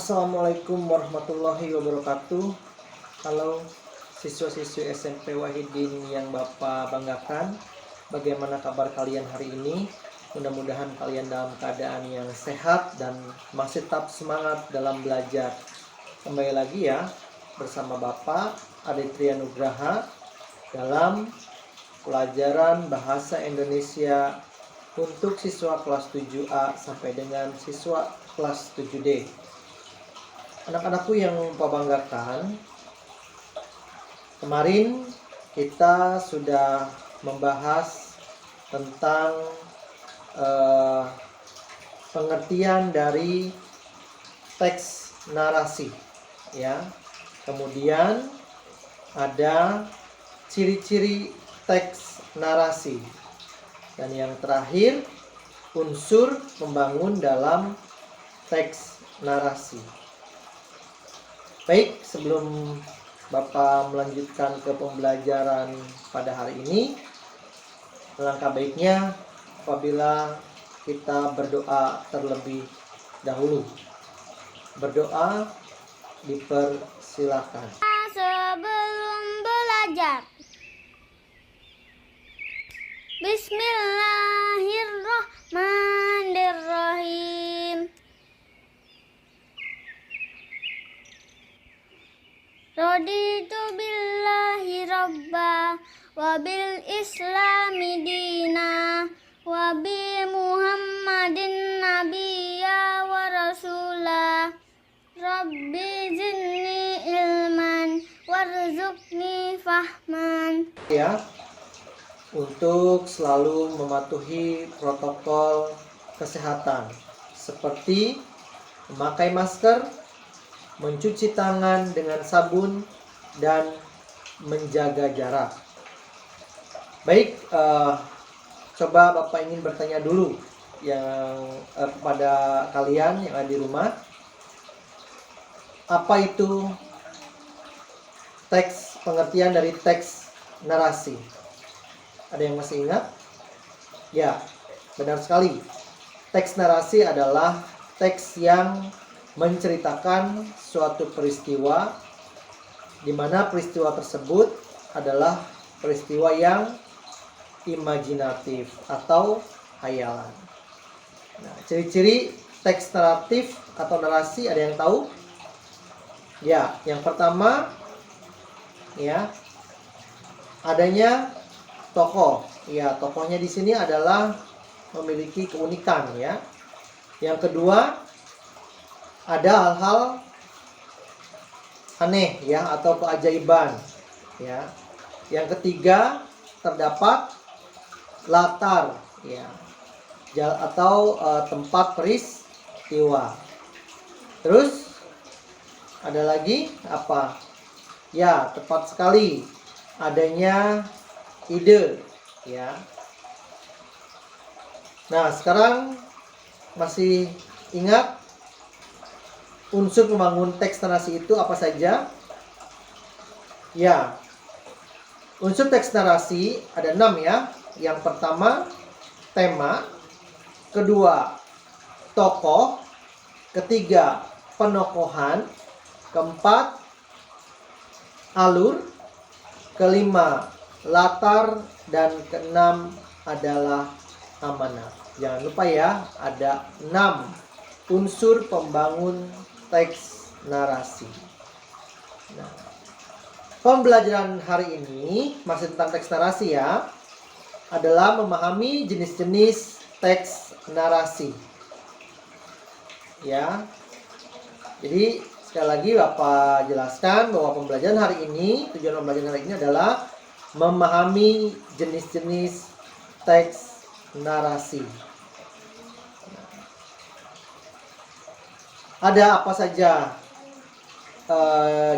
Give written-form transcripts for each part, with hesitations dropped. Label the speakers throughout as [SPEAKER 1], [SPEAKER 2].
[SPEAKER 1] Assalamualaikum warahmatullahi wabarakatuh. Halo siswa-siswi SMP Wahidin yang Bapak banggakan. Bagaimana kabar kalian hari ini? Mudah-mudahan kalian dalam keadaan yang sehat dan masih tetap semangat dalam belajar. Kembali lagi ya bersama Bapak Aditya Nugraha dalam pelajaran Bahasa Indonesia untuk siswa kelas 7A sampai dengan siswa kelas 7D. Anak-anakku yang Bapak banggakan, kemarin kita sudah membahas tentang pengertian dari teks narasi, ya. Kemudian ada ciri-ciri teks narasi, dan yang terakhir unsur pembangun dalam teks narasi. Baik, sebelum Bapak melanjutkan ke pembelajaran pada hari ini, alangkah baiknya apabila kita berdoa terlebih dahulu. Berdoa dipersilakan.
[SPEAKER 2] Sebelum belajar, Bismillahirrahmanirrahim. Raditu billahi rabba wa bil islami dina wa bi muhammadin nabiyya wa rasula. Rabbi zidni ilman warzuqni fahman.
[SPEAKER 1] Ya, untuk selalu mematuhi protokol kesehatan seperti memakai masker, mencuci tangan dengan sabun, dan menjaga jarak. Baik, coba Bapak ingin bertanya dulu kepada kalian yang ada di rumah, apa itu pengertian dari teks narasi? Ada yang masih ingat? Ya, benar sekali. Teks narasi adalah teks yang menceritakan suatu peristiwa di mana peristiwa tersebut adalah peristiwa yang imajinatif atau hayalan. Nah, ciri-ciri teks naratif atau narasi ada yang tahu? Ya, yang pertama ya, adanya tokoh. Ya, tokohnya di sini adalah memiliki keunikan ya. Yang kedua, ada hal-hal aneh ya atau keajaiban ya. Yang ketiga, terdapat latar ya atau tempat peristiwa. Terus ada lagi apa? Ya, tepat sekali, adanya ide ya. Nah, sekarang masih ingat unsur pembangun teks narasi itu apa saja? Ya, unsur teks narasi ada 6 ya. Yang pertama, tema. Kedua, tokoh. Ketiga, penokohan. Keempat, alur. Kelima, latar. Dan keenam adalah amanat. Jangan lupa ya, ada 6 unsur pembangun teks narasi. Nah, pembelajaran hari ini masih tentang teks narasi ya, adalah memahami jenis-jenis teks narasi. Ya. Jadi sekali lagi Bapak jelaskan bahwa pembelajaran hari ini, tujuan pembelajaran hari ini adalah memahami jenis-jenis teks narasi. Ada apa saja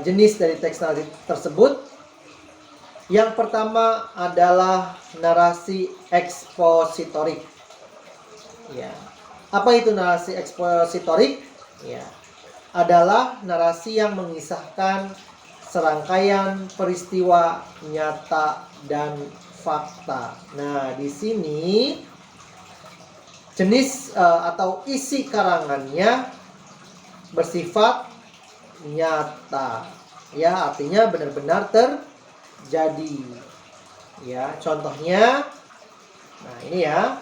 [SPEAKER 1] jenis dari teks narasi tersebut? Yang pertama adalah narasi ekspositorik. Ya. Apa itu narasi ekspositorik? Ya. Adalah narasi yang mengisahkan serangkaian peristiwa nyata dan fakta. Nah, di sini jenis atau isi karangannya bersifat nyata. Ya, artinya benar-benar terjadi. Ya, contohnya, nah ini ya.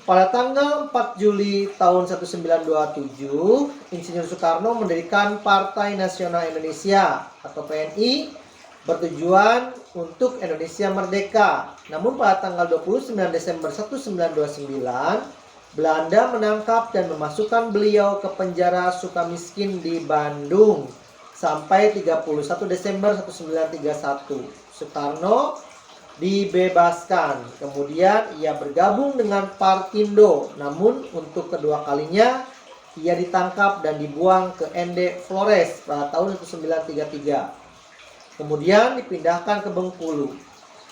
[SPEAKER 1] Pada tanggal 4 Juli tahun 1927, Insinyur Soekarno mendirikan Partai Nasional Indonesia atau PNI bertujuan untuk Indonesia merdeka. Namun pada tanggal 29 Desember 1929, Belanda menangkap dan memasukkan beliau ke penjara Sukamiskin di Bandung sampai 31 Desember 1931. Soekarno dibebaskan. Kemudian ia bergabung dengan Partindo. Namun untuk kedua kalinya ia ditangkap dan dibuang ke Ende Flores pada tahun 1933. Kemudian dipindahkan ke Bengkulu.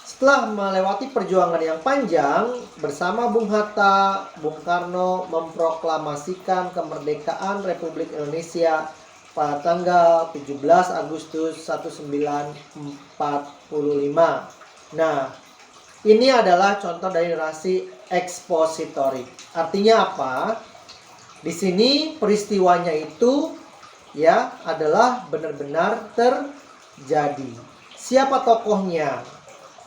[SPEAKER 1] Setelah melewati perjuangan yang panjang, bersama Bung Hatta, Bung Karno memproklamasikan kemerdekaan Republik Indonesia pada tanggal 17 Agustus 1945. Nah, ini adalah contoh dari narasi ekspositori. Artinya apa? Di sini peristiwanya itu ya adalah benar-benar terjadi. Siapa tokohnya?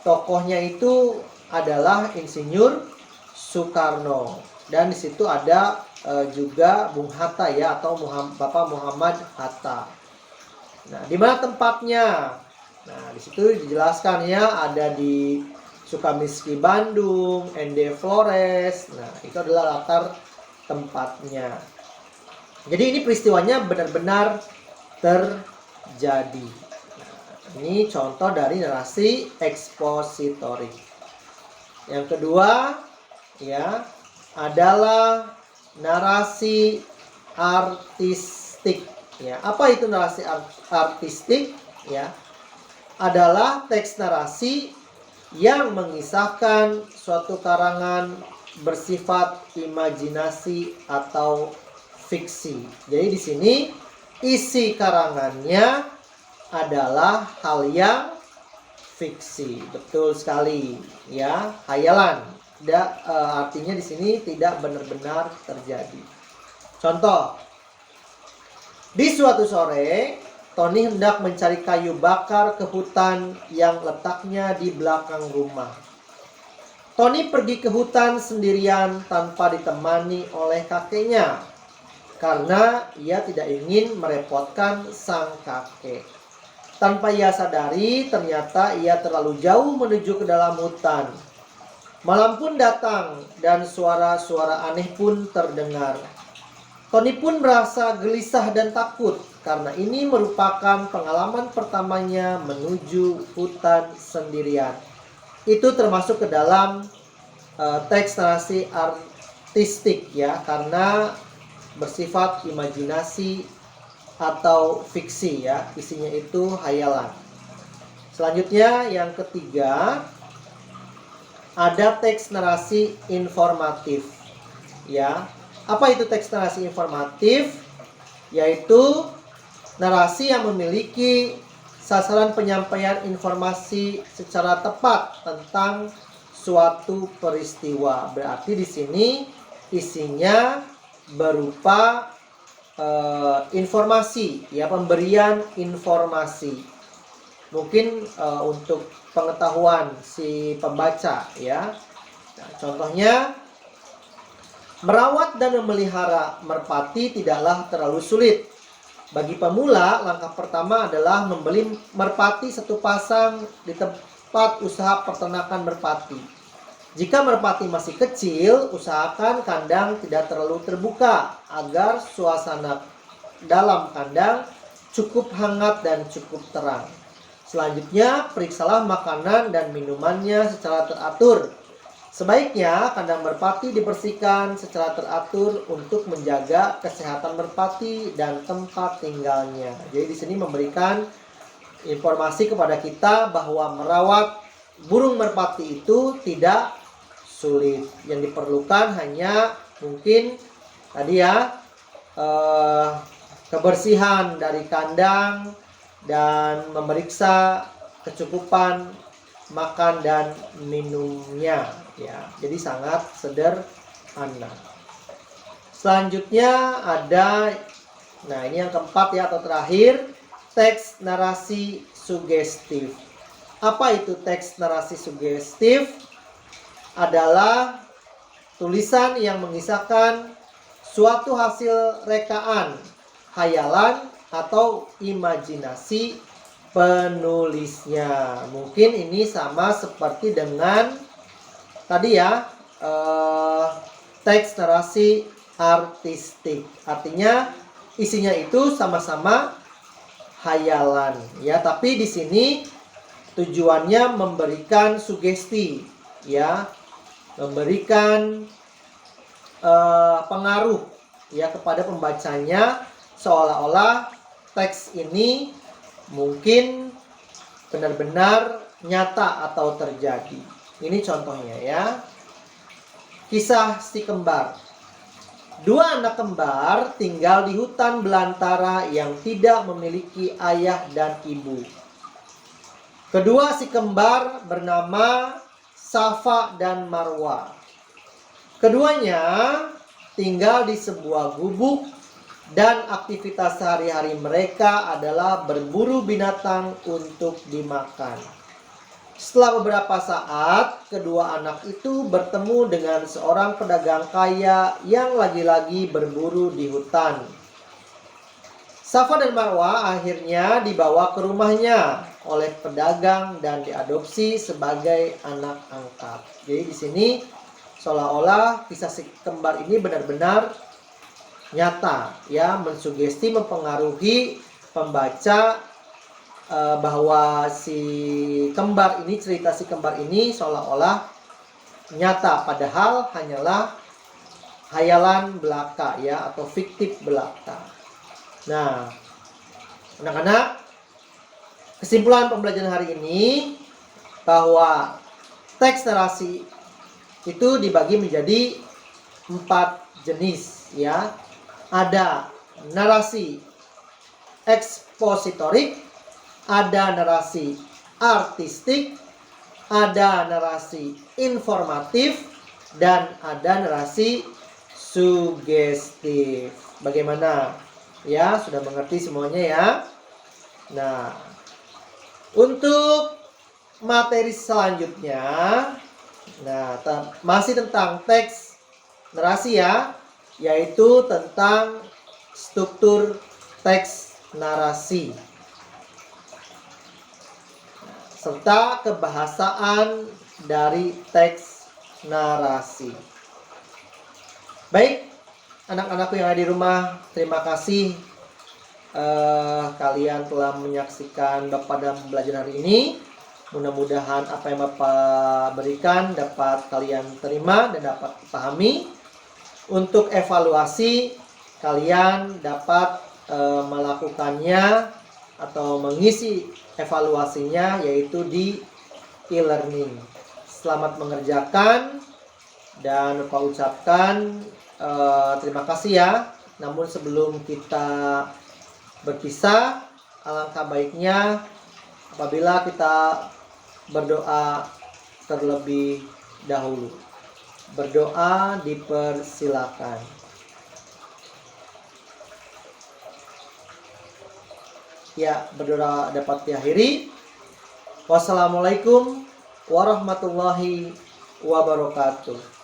[SPEAKER 1] Tokohnya itu adalah Insinyur Soekarno. Dan di situ ada juga Bung Hatta ya, atau Bapak Muhammad Hatta. Nah, di mana tempatnya? Nah, di situ dijelaskan ya, ada di Sukamiskin Bandung, Ende Flores. Nah, itu adalah latar tempatnya. Jadi ini peristiwanya benar-benar terjadi. Nah, ini contoh dari narasi ekspositori. Yang kedua ya adalah narasi artistik. Ya, apa itu narasi artistik? Ya, adalah teks narasi yang mengisahkan suatu karangan bersifat imajinasi atau fiksi. Jadi di sini isi karangannya adalah hal yang fiksi. Betul sekali ya, hayalan. Artinya di sini tidak benar-benar terjadi. Contoh, di suatu sore Tony hendak mencari kayu bakar ke hutan yang letaknya di belakang rumah. Tony pergi ke hutan sendirian tanpa ditemani oleh kakeknya, karena ia tidak ingin merepotkan sang kakek. Tanpa ia sadari, ternyata ia terlalu jauh menuju ke dalam hutan. Malam pun datang dan suara-suara aneh pun terdengar. Tony pun merasa gelisah dan takut, karena ini merupakan pengalaman pertamanya menuju hutan sendirian. Itu termasuk ke dalam teks narasi artistik ya, karena bersifat imajinasi atau fiksi ya, isinya itu hayalan. Selanjutnya yang ketiga, ada teks narasi informatif ya. Apa itu teks narasi informatif? Yaitu narasi yang memiliki sasaran penyampaian informasi secara tepat tentang suatu peristiwa. Berarti di sini isinya berupa informasi, ya, pemberian informasi. Mungkin untuk pengetahuan si pembaca, ya. Nah, contohnya, merawat dan memelihara merpati tidaklah terlalu sulit. Bagi pemula, langkah pertama adalah membeli merpati satu pasang di tempat usaha peternakan merpati. Jika merpati masih kecil, usahakan kandang tidak terlalu terbuka agar suasana dalam kandang cukup hangat dan cukup terang. Selanjutnya, periksalah makanan dan minumannya secara teratur. Sebaiknya kandang merpati dibersihkan secara teratur untuk menjaga kesehatan merpati dan tempat tinggalnya. Jadi di sini memberikan informasi kepada kita bahwa merawat burung merpati itu tidak sulit. Yang diperlukan hanya mungkin tadi ya, kebersihan dari kandang dan memeriksa kecukupan makan dan minumnya ya. Jadi sangat sederhana. Selanjutnya ada Nah, ini yang keempat ya, atau terakhir, teks narasi sugestif. Apa itu teks narasi sugestif? Adalah tulisan yang mengisahkan suatu hasil rekaan, hayalan, atau imajinasi penulisnya. Mungkin ini sama seperti dengan tadi ya, teks narasi artistik. Artinya isinya itu sama-sama hayalan ya, tapi di sini tujuannya memberikan sugesti ya, memberikan pengaruh ya kepada pembacanya, seolah-olah teks ini mungkin benar-benar nyata atau terjadi. Ini contohnya ya. Kisah si kembar. Dua anak kembar tinggal di hutan belantara yang tidak memiliki ayah dan ibu. Kedua si kembar bernama Safa dan Marwa. Keduanya tinggal di sebuah gubuk dan aktivitas sehari-hari mereka adalah berburu binatang untuk dimakan. Setelah beberapa saat, kedua anak itu bertemu dengan seorang pedagang kaya yang lagi-lagi berburu di hutan. Safa dan Marwa akhirnya dibawa ke rumahnya oleh pedagang dan diadopsi sebagai anak angkat. Jadi di sini seolah-olah kisah si kembar ini benar-benar nyata ya, mensugesti, mempengaruhi pembaca bahwa si kembar ini, cerita si kembar ini seolah-olah nyata, padahal hanyalah hayalan belaka ya, atau fiktif belaka. Nah, anak-anak, kesimpulan pembelajaran hari ini bahwa teks narasi itu dibagi menjadi 4 jenis ya. Ada narasi ekspositorik, ada narasi artistik, ada narasi informatif, dan ada narasi sugestif. Bagaimana? Ya, sudah mengerti semuanya ya? Nah, untuk materi selanjutnya, nah, masih tentang teks narasi ya, yaitu tentang struktur teks narasi serta kebahasaan dari teks narasi. Baik, anak-anakku yang ada di rumah, terima kasih kalian telah menyaksikan Bapak dalam pembelajaran hari ini. Mudah-mudahan apa yang Bapak berikan dapat kalian terima dan dapat dipahami. Untuk evaluasi, kalian dapat melakukannya atau mengisi evaluasinya yaitu di e-learning. Selamat mengerjakan dan Bapak ucapkan terima kasih ya. Namun sebelum kita berpisah, alangkah baiknya apabila kita berdoa terlebih dahulu. Berdoa dipersilakan. Ya, berdoa dapat diakhiri. Wassalamualaikum warahmatullahi wabarakatuh.